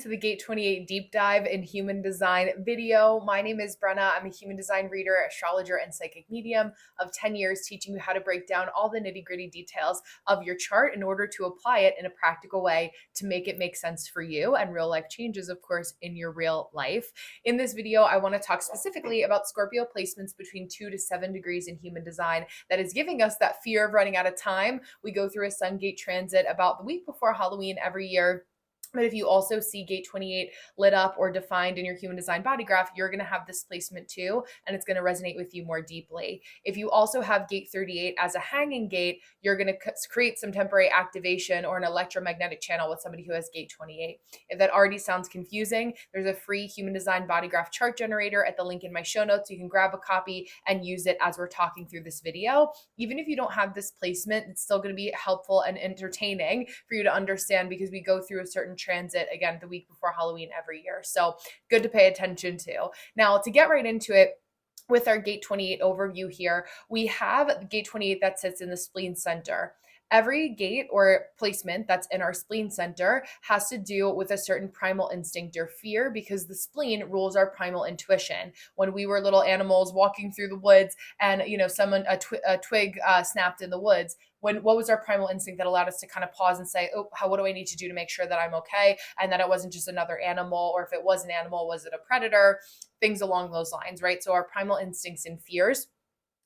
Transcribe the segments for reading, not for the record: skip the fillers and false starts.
to the Gate 28 deep dive in human design video. My name is Brenna. I'm a human design reader, astrologer, and psychic medium of 10 years teaching you how to break down all the nitty-gritty details of your chart in order to apply it in a practical way to make it make sense for you and real life changes, of course, in your real life. In this video, I want to talk specifically about Scorpio placements between 2 to 7 degrees in human design that is giving us that fear of running out of time. We go through a Sun Gate transit about the week before Halloween every year. But if you also see Gate 28 lit up or defined in your human design body graph, you're going to have this placement too, and it's going to resonate with you more deeply. If you also have Gate 38 as a hanging gate, you're going to create some temporary activation or an electromagnetic channel with somebody who has Gate 28. If that already sounds confusing, there's a free human design body graph chart generator at the link in my show notes. You can grab a copy and use it as we're talking through this video. Even if you don't have this placement, it's still going to be helpful and entertaining for you to understand because we go through a certain transit again the week before Halloween every year. So good to pay attention to. Now, to get right into it, with our Gate 28 overview here, we have Gate 28 that sits in the spleen center. Every gate or placement that's in our spleen center has to do with a certain primal instinct or fear because the spleen rules our primal intuition. When we were little animals walking through the woods and a twig snapped in the woods, what was our primal instinct that allowed us to kind of pause and say, oh, what do I need to do to make sure that I'm okay? And that it wasn't just another animal, or if it was an animal, was it a predator? Things along those lines, right? So our primal instincts and fears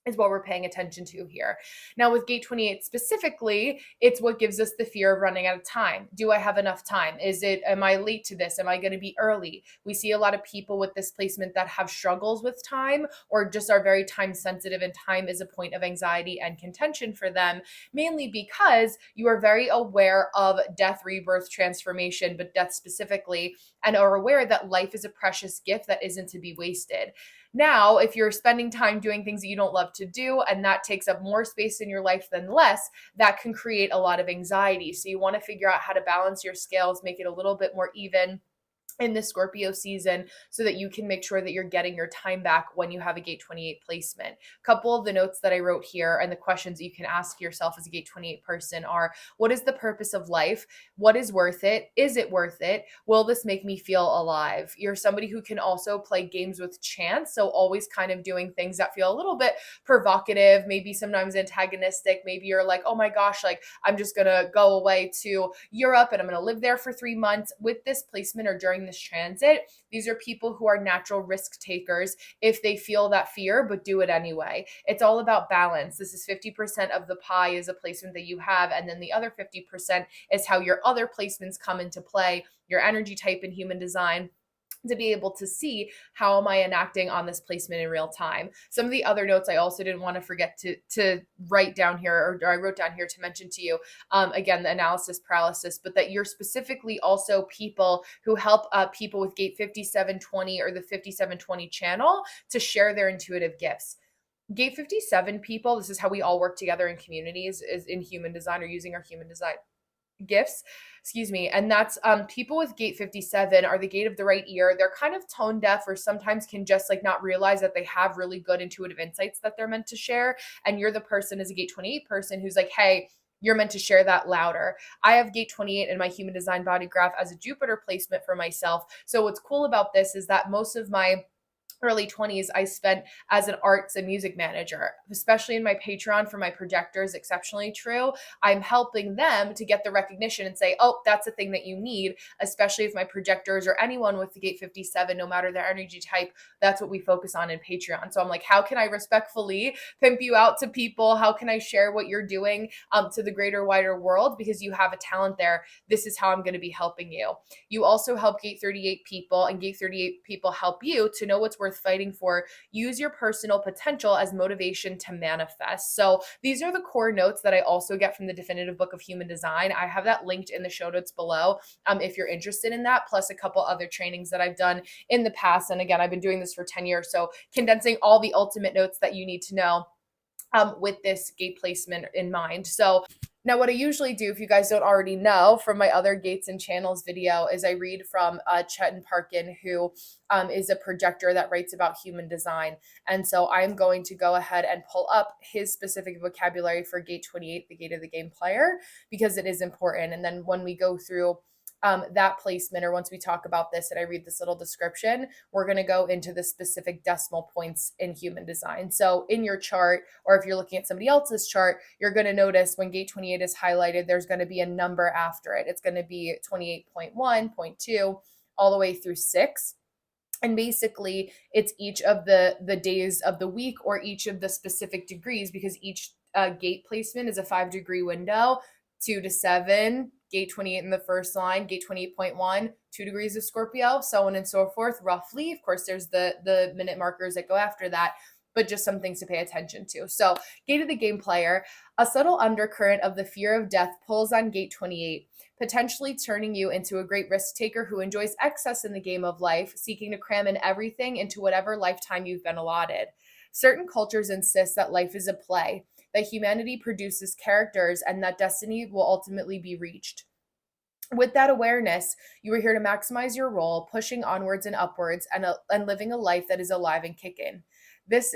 is what we're paying attention to here. Now with Gate 28 specifically, it's what gives us the fear of running out of time. Do I have enough time? Am I late to this? Am I going to be early? We see a lot of people with this placement that have struggles with time or just are very time sensitive, and time is a point of anxiety and contention for them, mainly because you are very aware of death, rebirth, transformation, but death specifically, and are aware that life is a precious gift that isn't to be wasted. Now, if you're spending time doing things that you don't love to do, and that takes up more space in your life than less, that can create a lot of anxiety. So you want to figure out how to balance your scales, make it a little bit more even in the Scorpio season so that you can make sure that you're getting your time back when you have a Gate 28 placement. A couple of the notes that I wrote here and the questions you can ask yourself as a Gate 28 person are, what is the purpose of life? What is worth it? Is it worth it? Will this make me feel alive? You're somebody who can also play games with chance, so always kind of doing things that feel a little bit provocative, maybe sometimes antagonistic. Maybe you're like, oh my gosh, like I'm just gonna go away to Europe and I'm gonna live there for 3 months. With this placement or during this transit, these are people who are natural risk takers if they feel that fear, but do it anyway. It's all about balance. This is 50% of the pie is a placement that you have, and then the other 50% is how your other placements come into play, your energy type in human design, to be able to see how am I enacting on this placement in real time. Some of the other notes I also didn't want to forget to write down here, or I wrote down here to mention to you, again, the analysis paralysis, but that you're specifically also people who help people with Gate 5720 or the 5720 channel to share their intuitive gifts. Gate 57 people, this is how we all work together in communities, is in human design or using our human design gifts, and that's people with Gate 57 are the gate of the right ear. They're kind of tone deaf, or sometimes can just like not realize that they have really good intuitive insights that they're meant to share, and you're the person as a Gate 28 person who's like, hey, you're meant to share that louder. I have Gate 28 in my human design body graph as a Jupiter placement for myself. So what's cool about this is that most of my early 20s I spent as an arts and music manager, especially in my Patreon for my projectors, exceptionally true. I'm helping them to get the recognition and say, oh, that's a thing that you need, especially if my projectors or anyone with the Gate 57, no matter their energy type, that's what we focus on in Patreon. So I'm like, how can I respectfully pimp you out to people? How can I share what you're doing to the greater, wider world? Because you have a talent there. This is how I'm going to be helping you. You also help Gate 38 people, and Gate 38 people help you to know what's worth fighting for. Use your personal potential as motivation to manifest. So these are the core notes that I also get from the definitive book of human design. I have that linked in the show notes below if you're interested in that, plus a couple other trainings that I've done in the past. And again, I've been doing this for 10 years, so condensing all the ultimate notes that you need to know with this gate placement in mind. So now, what I usually do, if you guys don't already know from my other Gates and Channels video, is I read from Chetan Parkin, who is a projector that writes about human design. And so I'm going to go ahead and pull up his specific vocabulary for Gate 28, the gate of the game player, because it is important. And then when we go through that placement, or once we talk about this and I read this little description, we're going to go into the specific decimal points in human design. So in your chart, or if you're looking at somebody else's chart, you're going to notice when gate 28 is highlighted, there's going to be a number after it. It's going to be 28.1, 0.2, all the way through 6. And basically it's each of the days of the week, or each of the specific degrees, because each gate placement is a 5-degree window. 2 to 7, gate 28 in the first line, gate 28.1, 2 degrees of Scorpio, so on and so forth, roughly. Of course, there's the minute markers that go after that, but just some things to pay attention to. So gate of the game player, a subtle undercurrent of the fear of death pulls on gate 28, potentially turning you into a great risk taker who enjoys excess in the game of life, seeking to cram in everything into whatever lifetime you've been allotted. Certain cultures insist that life is a play, that humanity produces characters, and that destiny will ultimately be reached. With that awareness, you are here to maximize your role, pushing onwards and upwards, and living a life that is alive and kicking. This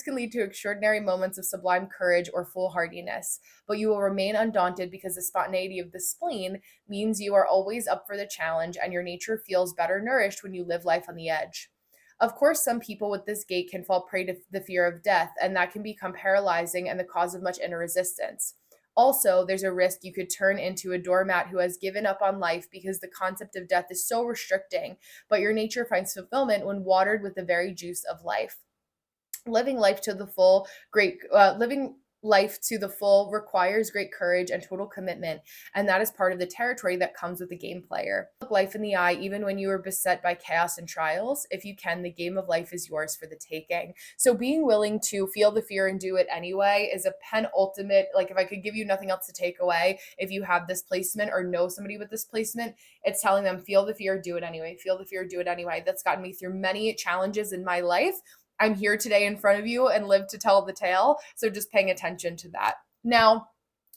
can lead to extraordinary moments of sublime courage or foolhardiness, but you will remain undaunted because the spontaneity of the spleen means you are always up for the challenge, and your nature feels better nourished when you live life on the edge. Of course, some people with this gate can fall prey to the fear of death, and that can become paralyzing and the cause of much inner resistance. Also, there's a risk you could turn into a doormat who has given up on life because the concept of death is so restricting, but your nature finds fulfillment when watered with the very juice of life. Living life to the full, living life to the full requires great courage and total commitment, and that is part of the territory that comes with the game player. Look life in the eye even when you are beset by chaos and trials. If you can, the game of life is yours for the taking. So being willing to feel the fear and do it anyway is a penultimate, like if I could give you nothing else to take away, if you have this placement or know somebody with this placement, it's telling them feel the fear, do it anyway, feel the fear, do it anyway. That's gotten me through many challenges in my life. I'm here today in front of you and live to tell the tale. So just paying attention to that. Now,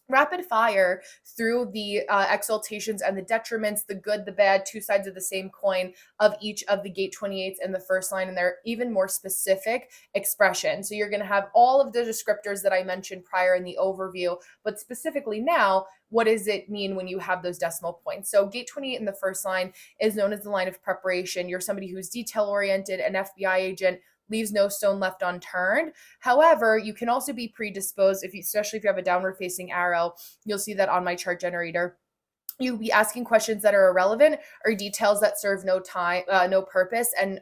rapid fire through the exaltations and the detriments, the good, the bad, two sides of the same coin of each of the gate 28s in the first line, and they're even more specific expression. So you're going to have all of the descriptors that I mentioned prior in the overview, but specifically now, what does it mean when you have those decimal points? So gate 28 in the first line is known as the line of preparation. You're somebody who's detail oriented, an FBI agent, leaves no stone left unturned. However, you can also be predisposed, especially if you have a downward facing arrow. You'll see that on my chart generator. You'll be asking questions that are irrelevant or details that serve no time, no purpose, and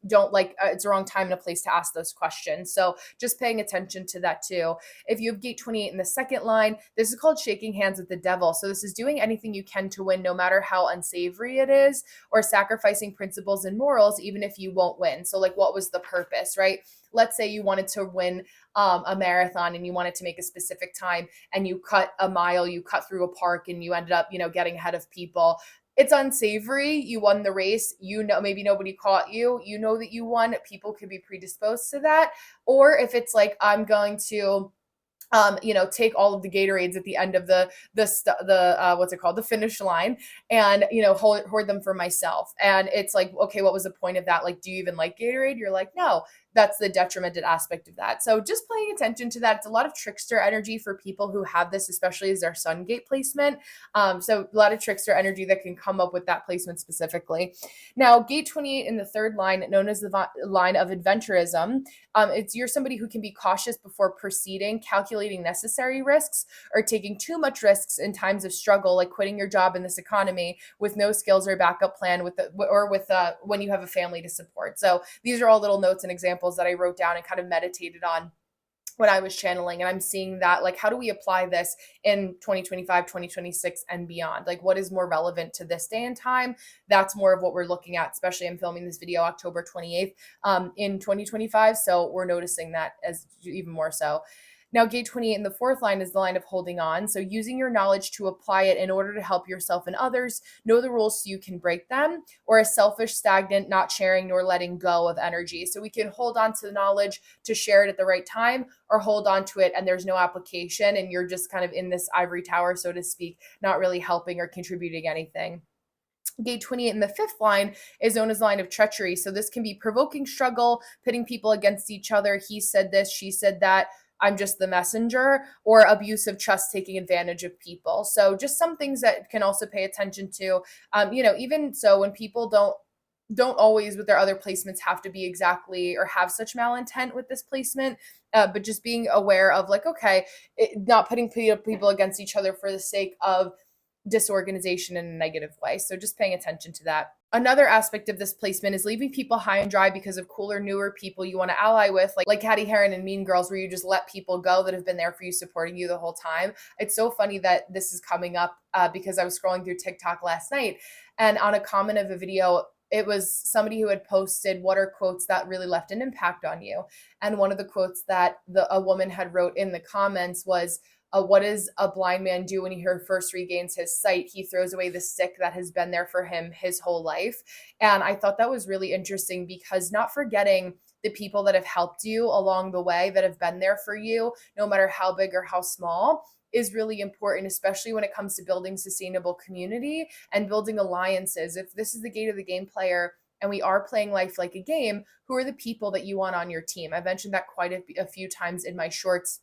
don't it's the wrong time and a place to ask those questions. So just paying attention to that too. If you have gate 28 in the second line, this is called shaking hands with the devil. So this is doing anything you can to win, no matter how unsavory it is, or sacrificing principles and morals, even if you won't win. So like, what was the purpose, right? Let's say you wanted to win a marathon and you wanted to make a specific time, and you cut a mile, you cut through a park, and you ended up, getting ahead of people. It's unsavory. You won the race. Maybe nobody caught you. You know that you won. People could be predisposed to that. Or if it's like, I'm going to take all of the Gatorades at the end of the what's it called, the finish line, and hoard them for myself. And it's like, okay, what was the point of that? Like, do you even like Gatorade? You're like, no. That's the detrimented aspect of that. So just paying attention to that. It's a lot of trickster energy for people who have this, especially as their sun gate placement. So a lot of trickster energy that can come up with that placement specifically. Now, gate 28 in the third line, known as the line of adventurism, you're somebody who can be cautious before proceeding, calculating necessary risks, or taking too much risks in times of struggle, like quitting your job in this economy with no skills or backup plan when you have a family to support. So these are all little notes and examples that I wrote down and kind of meditated on when I was channeling. And I'm seeing that, like, how do we apply this in 2025, 2026 and beyond? Like, what is more relevant to this day and time? That's more of what we're looking at, especially I'm filming this video October 28th in 2025. So we're noticing that as even more so. Now, gate 28 in the fourth line is the line of holding on. So using your knowledge to apply it in order to help yourself and others, know the rules so you can break them, or a selfish, stagnant, not sharing nor letting go of energy. So we can hold on to the knowledge to share it at the right time, or hold on to it and there's no application and you're just kind of in this ivory tower, so to speak, not really helping or contributing anything. Gate 28 in the fifth line is known as the line of treachery. So this can be provoking struggle, pitting people against each other. He said this, she said that. I'm just the messenger, or abusive trust taking advantage of people. So just some things that can also pay attention to. Even so, when people don't always with their other placements have to be exactly or have such malintent with this placement, but just being aware of like, okay, not putting people against each other for the sake of disorganization in a negative way. So just paying attention to that. Another aspect of this placement is leaving people high and dry because of cooler, newer people you want to ally with, like Hattie Heron and Mean Girls, where you just let people go that have been there for you, supporting you the whole time. It's so funny that this is coming up because I was scrolling through TikTok last night, and on a comment of a video, it was somebody who had posted, what are quotes that really left an impact on you? And one of the quotes that a woman had wrote in the comments was, what does a blind man do when he first regains his sight? He throws away the stick that has been there for him his whole life. And I thought that was really interesting, because not forgetting the people that have helped you along the way, that have been there for you, no matter how big or how small, is really important, especially when it comes to building sustainable community and building alliances. If this is the gate of the game player, and we are playing life like a game, who are the people that you want on your team? I've mentioned that quite a few times in my shorts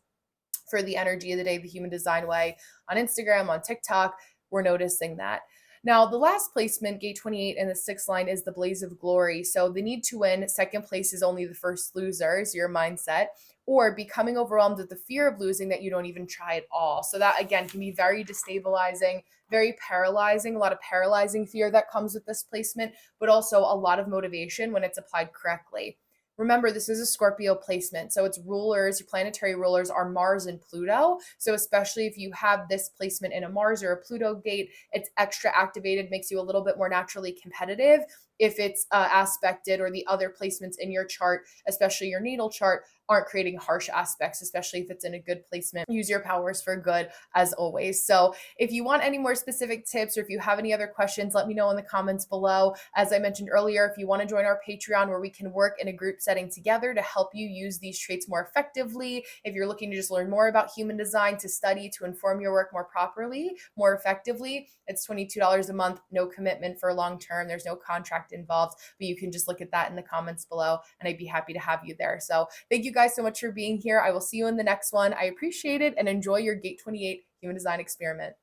for the energy of the day, the human design way, on Instagram, on TikTok. We're noticing that. Now, the last placement, gate 28 in the sixth line, is the blaze of glory. So the need to win. Second place is only the first loser, is your mindset. Or becoming overwhelmed with the fear of losing that you don't even try at all. So that, again, can be very destabilizing, very paralyzing, a lot of paralyzing fear that comes with this placement, but also a lot of motivation when it's applied correctly. Remember, this is a Scorpio placement. So its rulers, your planetary rulers, are Mars and Pluto. So especially if you have this placement in a Mars or a Pluto gate, it's extra activated, makes you a little bit more naturally competitive. If it's aspected, or the other placements in your chart, especially your natal chart, aren't creating harsh aspects, especially if it's in a good placement. Use your powers for good, as always. So if you want any more specific tips, or if you have any other questions, let me know in the comments below. As I mentioned earlier, if you want to join our Patreon, where we can work in a group setting together to help you use these traits more effectively, if you're looking to just learn more about human design, to study, to inform your work more properly, more effectively, it's $22 a month, no commitment for long term. There's no contract involved, but you can just look at that in the comments below, and I'd be happy to have you there. So thank you guys so much for being here. I will see you in the next one. I appreciate it, and enjoy your Gate 28 human design experiment.